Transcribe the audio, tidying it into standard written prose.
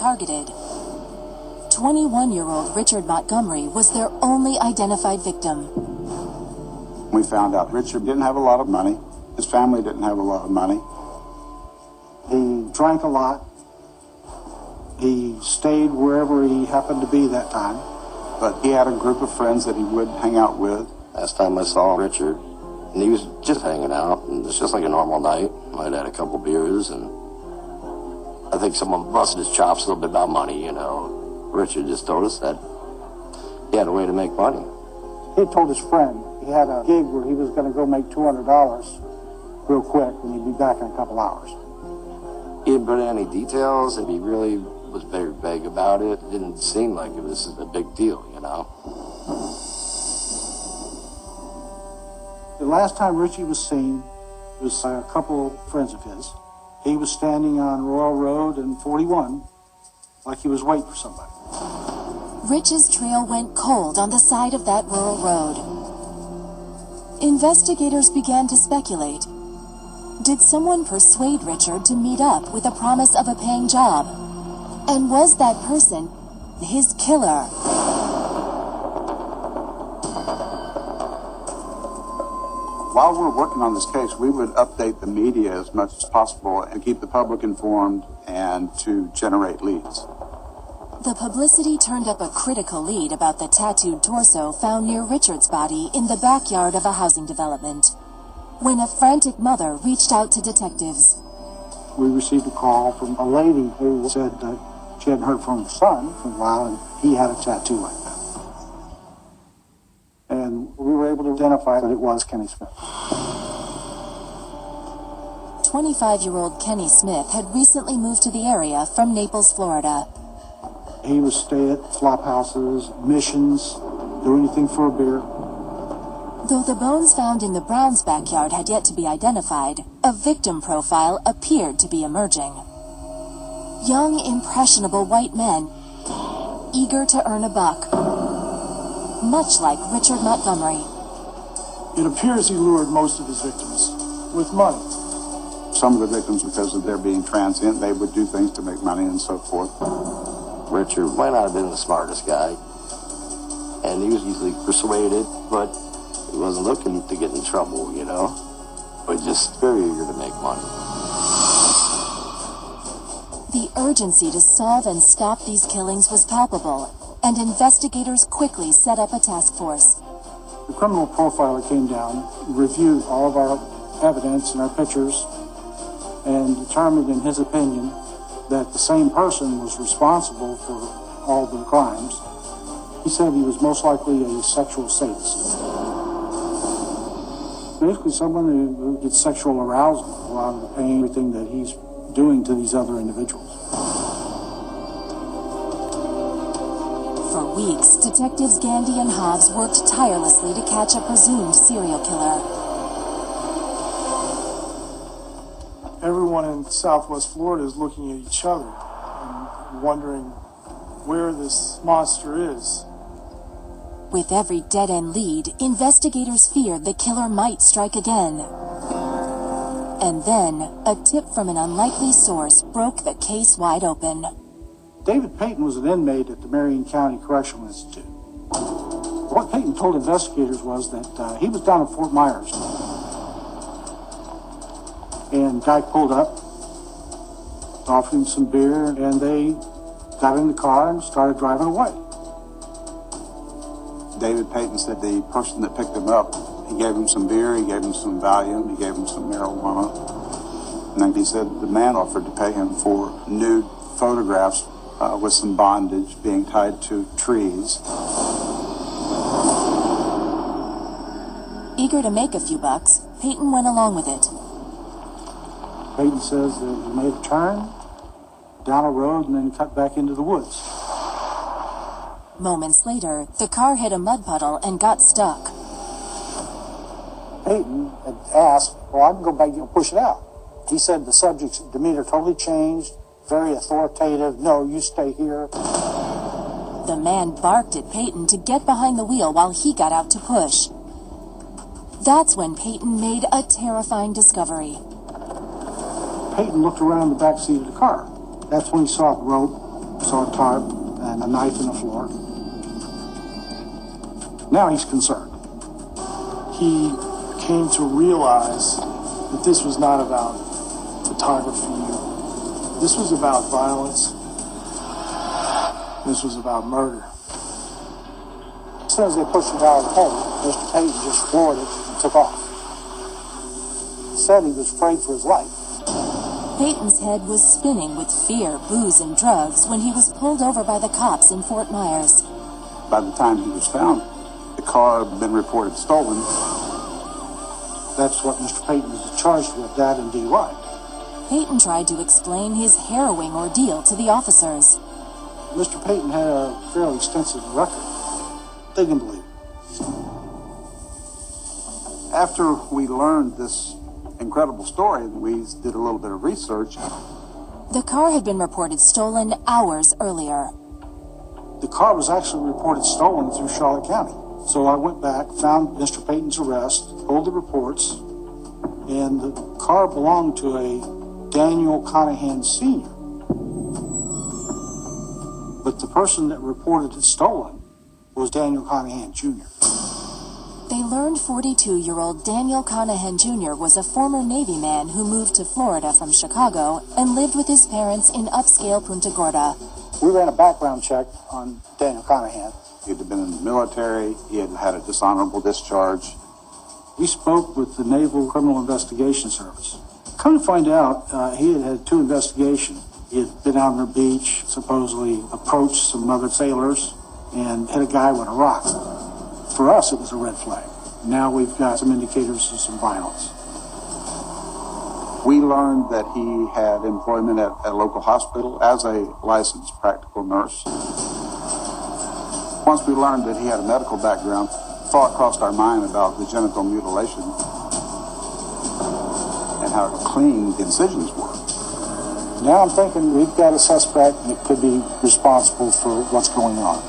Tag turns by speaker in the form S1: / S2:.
S1: targeted. 21-year-old Richard Montgomery was their only identified victim.
S2: We found out Richard didn't have a lot of money. His family didn't have a lot of money.
S3: He drank a lot. He stayed wherever he happened to be that time.
S2: But he had a group of friends that he would hang out with.
S4: Last time I saw Richard, and he was just hanging out, and it's just like a normal night. I'd had a couple beers, and I think someone busted his chops a little bit about money, you know. Richard just told us that he had a way to make money.
S3: He told his friend he had a gig where he was going to go make $200 real quick, and he'd be back in a couple hours.
S4: He didn't put in any details, and he really was very vague about it. It didn't seem like it was a big deal, you know.
S3: The last time Richie was seen was a couple friends of his. He was standing on Royal Road and 41 like he was waiting for somebody.
S1: Rich's trail went cold on the side of that rural road. Investigators began to speculate. Did someone persuade Richard to meet up with a promise of a paying job? And was that person his killer?
S2: While we're working on this case, we would update the media as much as possible and keep the public informed and to generate leads.
S1: The publicity turned up a critical lead about the tattooed torso found near Richard's body in the backyard of a housing development. When a frantic mother reached out to detectives.
S3: We received a call from a lady who said that she hadn't heard from her son for a while, and he had a tattoo like that. And we were able to identify that it was Kenny Smith.
S1: 25-year-old Kenny Smith had recently moved to the area from Naples, Florida.
S3: He would stay at flop houses, missions, do anything for a beer.
S1: Though the bones found in the Browns' backyard had yet to be identified, a victim profile appeared to be emerging. Young, impressionable white men, eager to earn a buck, much like Richard Montgomery.
S3: It appears he lured most of his victims with money.
S2: Some of the victims, because of their being transient, they would do things to make money and so forth.
S4: Richard might not have been the smartest guy, and he was easily persuaded, but he wasn't looking to get in trouble, you know, but just very eager to make money.
S1: The urgency to solve and stop these killings was palpable, and investigators quickly set up a task force.
S3: The criminal profiler came down, reviewed all of our evidence and our pictures, and determined in his opinion that the same person was responsible for all the crimes. He said he was most likely a sexual sadist. Basically someone who gets sexual arousal, a lot of the pain, everything that he's doing to these other individuals.
S1: For weeks, detectives Gandy and Hobbs worked tirelessly to catch a presumed serial killer.
S5: Everyone in Southwest Florida is looking at each other and wondering where this monster is.
S1: With every dead-end lead, investigators feared the killer might strike again. And then, a tip from an unlikely source broke the case wide open.
S3: David Payton was an inmate at the Marion County Correctional Institute. What Payton told investigators was that he was down at Fort Myers. And a guy pulled up, offered him some beer, and they got in the car and started driving away.
S2: David Payton said the person that picked him up, he gave him some beer, he gave him some Valium, he gave him some marijuana. And then he said the man offered to pay him for nude photographs with some bondage being tied to trees.
S1: Eager to make a few bucks, Payton went along with it.
S3: Payton says that he made a turn down a road and then cut back into the woods.
S1: Moments later, the car hit a mud puddle and got stuck.
S3: Payton had asked, well, I can go back and push it out. He said the subject's demeanor totally changed, very authoritative, no, you stay here.
S1: The man barked at Payton to get behind the wheel while he got out to push. That's when Payton made a terrifying discovery.
S3: Payton looked around the back seat of the car. That's when he saw the rope saw a tarp and a knife in the floor. Now he's concerned.
S5: He came to realize that this was not about photography. This was about violence. This was about murder.
S3: As soon as they pushed it out of the hole, Mr. Payton just floored it and took off. He said he was afraid for his life.
S1: Peyton's head was spinning with fear, booze, and drugs when he was pulled over by the cops in Fort Myers.
S2: By the time he was found, the car had been reported stolen.
S3: That's what Mr. Payton was charged with, that and DUI.
S1: Peyton tried to explain his harrowing ordeal to the officers.
S3: Mr. Payton had a fairly extensive record. They didn't believe it.
S2: After we learned this incredible story, we did a little bit of research.
S1: The car had been reported stolen hours earlier.
S3: The car was actually reported stolen through Charlotte County. So I went back, found Mr. Payton's arrest, pulled the reports, and the car belonged to a Daniel Conahan Sr. But the person that reported it stolen was Daniel Conahan Jr.
S1: They learned 42-year-old Daniel Conahan Jr. was a former Navy man who moved to Florida from Chicago and lived with his parents in upscale Punta Gorda.
S3: We ran a background check on Daniel Conahan.
S2: He had been in the military. He had had a dishonorable discharge.
S3: We spoke with the Naval Criminal Investigation Service. Come to find out, he had had 2 investigations. He had been out on the beach, supposedly approached some other sailors, and hit a guy with a rock. For us, it was a red flag. Now we've got some indicators of some violence.
S2: We learned that he had employment at a local hospital as a licensed practical nurse. Once we learned that he had a medical background, thought crossed our mind about the genital mutilation and how clean the incisions were.
S3: Now I'm thinking we've got a suspect that could be responsible for what's going on.